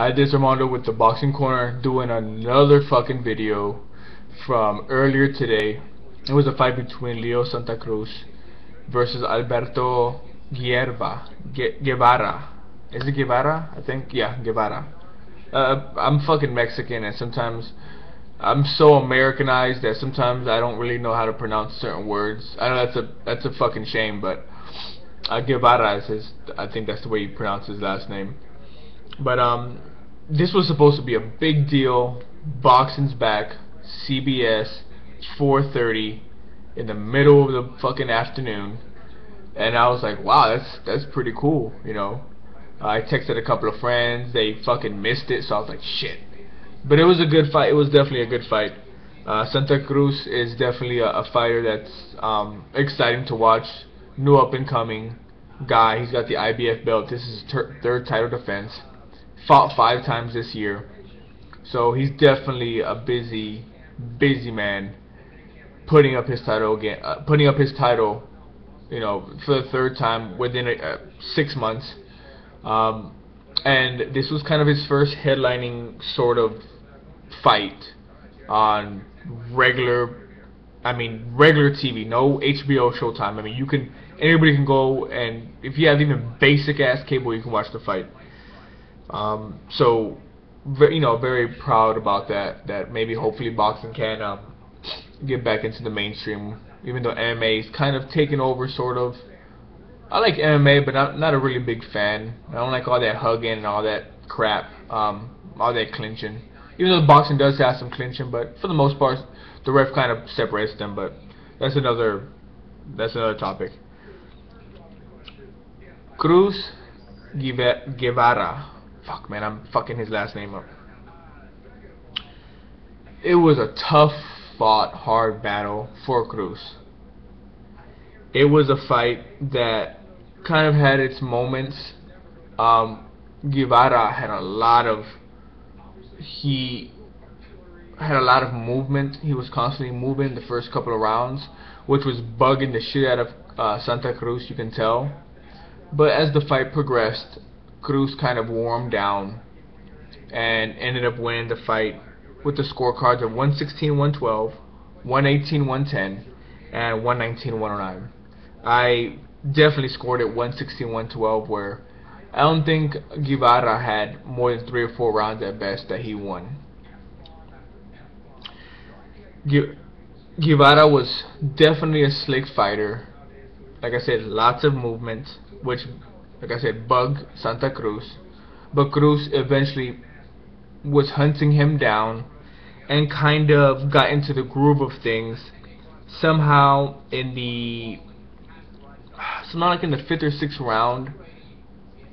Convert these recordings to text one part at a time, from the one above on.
Hi, this is Armando with the Boxing Corner doing another fucking video from earlier today. It was a fight between Leo Santa Cruz versus Alberto Guevara. Is it Guevara? I think, yeah, Guevara. I'm fucking Mexican, and sometimes I'm so Americanized that sometimes I don't really know how to pronounce certain words. I know that's a fucking shame, but Guevara is I think that's the way you pronounce his last name. But this was supposed to be a big deal. Boxing's back. CBS, 4:30 in the middle of the fucking afternoon, and I was like, wow, that's pretty cool, you know. I texted a couple of friends. They fucking missed it, so I was like, shit. But it was a good fight. It was definitely a good fight. Santa Cruz is definitely a fighter that's exciting to watch. New up and coming guy. He's got the IBF belt. This is his third title defense. Fought 5 times this year, so he's definitely a busy man, putting up his title again, you know, for the third time within 6 months. And this was kind of his first headlining sort of fight on regular TV, no HBO Showtime. I mean, anybody can go, and if you have even basic ass cable, you can watch the fight. So, you know, very proud about that. That maybe hopefully boxing can get back into the mainstream, even though MMA is kind of taking over, sort of. I like MMA, but not a really big fan. I don't like all that hugging and all that crap, all that clinching. Even though boxing does have some clinching, but for the most part, the ref kind of separates them. But that's another topic. Cruz Guevara. Fuck, man, I'm fucking his last name up. It was a tough fought, hard battle for Cruz. It was a fight that kind of had its moments. Guevara had a lot of movement. He was constantly moving the first couple of rounds, which was bugging the shit out of Santa Cruz, you can tell. But as the fight progressed, Cruz kind of warmed down and ended up winning the fight with the scorecards of 116-112, 118-110, and 119-109. I definitely scored it 116-112, where I don't think Guevara had more than 3 or 4 rounds at best that he won. Guevara was definitely a slick fighter. Like I said, lots of movement, which, like I said, bugged Santa Cruz. But Cruz eventually was hunting him down and kind of got into the groove of things. Somehow in the 5th or 6th round,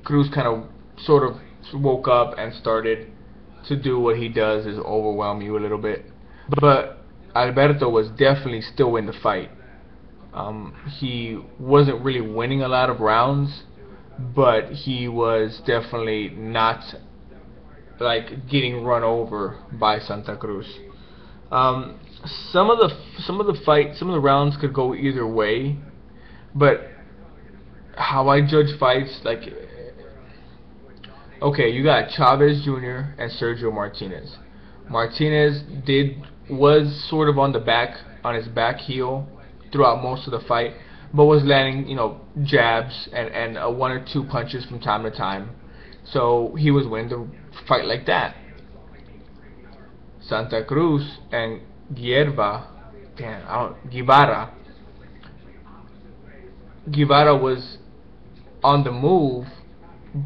Cruz kind of sort of woke up and started to do what he does, is overwhelm you a little bit. But Alberto was definitely still in the fight. He wasn't really winning a lot of rounds, but he was definitely not like getting run over by Santa Cruz. Some of the rounds could go either way, but how I judge fights, like, okay, you got Chavez Jr. and Sergio Martinez. Martinez was sort of on his back heel throughout most of the fight, but was landing, you know, jabs and 1 or 2 punches from time to time. So he was winning the fight like that. Santa Cruz and Guevara was on the move,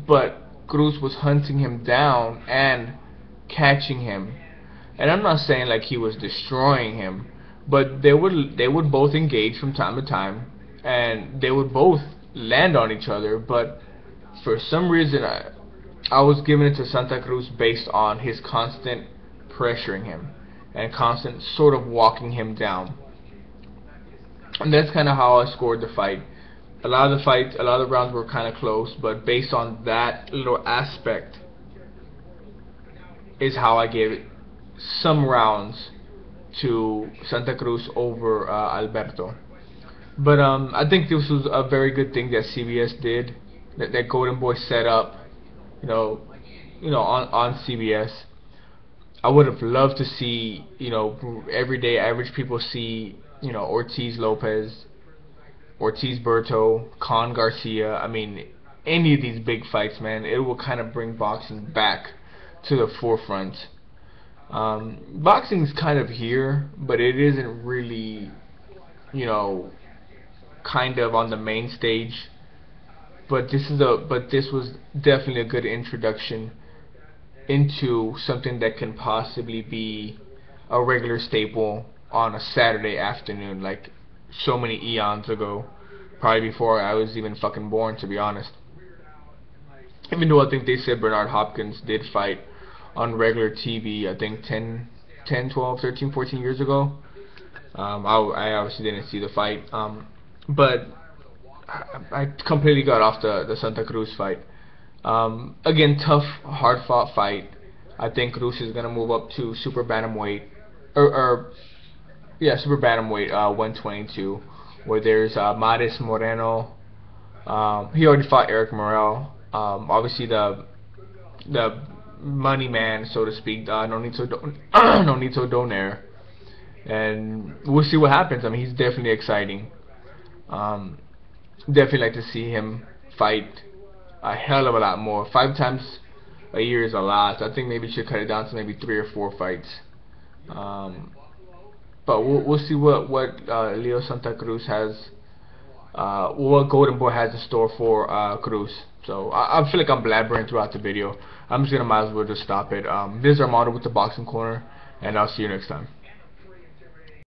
but Cruz was hunting him down and catching him. And I'm not saying like he was destroying him, but they would both engage from time to time, and they would both land on each other. But for some reason, I was giving it to Santa Cruz based on his constant pressuring him and constant sort of walking him down. And that's kind of how I scored the fight. A lot of the rounds were kind of close, but based on that little aspect is how I gave it some rounds to Santa Cruz over Alberto. But I think this was a very good thing that CBS did, that Golden Boy set up. You know, on CBS. I would have loved to see, everyday average people see, Ortiz Lopez, Ortiz Berto, Con Garcia. I mean, any of these big fights, man, it will kind of bring boxing back to the forefront. Boxing's kind of here, but it isn't really, you know, kind of on the main stage. But this was definitely a good introduction into something that can possibly be a regular staple on a Saturday afternoon, like so many eons ago, probably before I was even fucking born, to be honest. Even though I think they said Bernard Hopkins did fight on regular TV, I think 10, 12, 13, 14 years ago. I obviously didn't see the fight, but I completely got off the Santa Cruz fight. Again, tough, hard-fought fight. I think Cruz is gonna move up to super bantamweight, or yeah, super bantamweight, 122, where there's Maris Moreno. He already fought Eric Morel. Obviously the money man, so to speak, Nonito Donaire, and we'll see what happens. I mean, he's definitely exciting. Definitely like to see him fight a hell of a lot more. 5 times a year is a lot. I think maybe you should cut it down to maybe 3 or 4 fights. But we'll see what Leo Santa Cruz has, what Golden Boy has in store for Cruz. So I feel like I'm blabbering throughout the video. I'm just gonna might as well just stop it. This is Armando with the Boxing Corner, and I'll see you next time.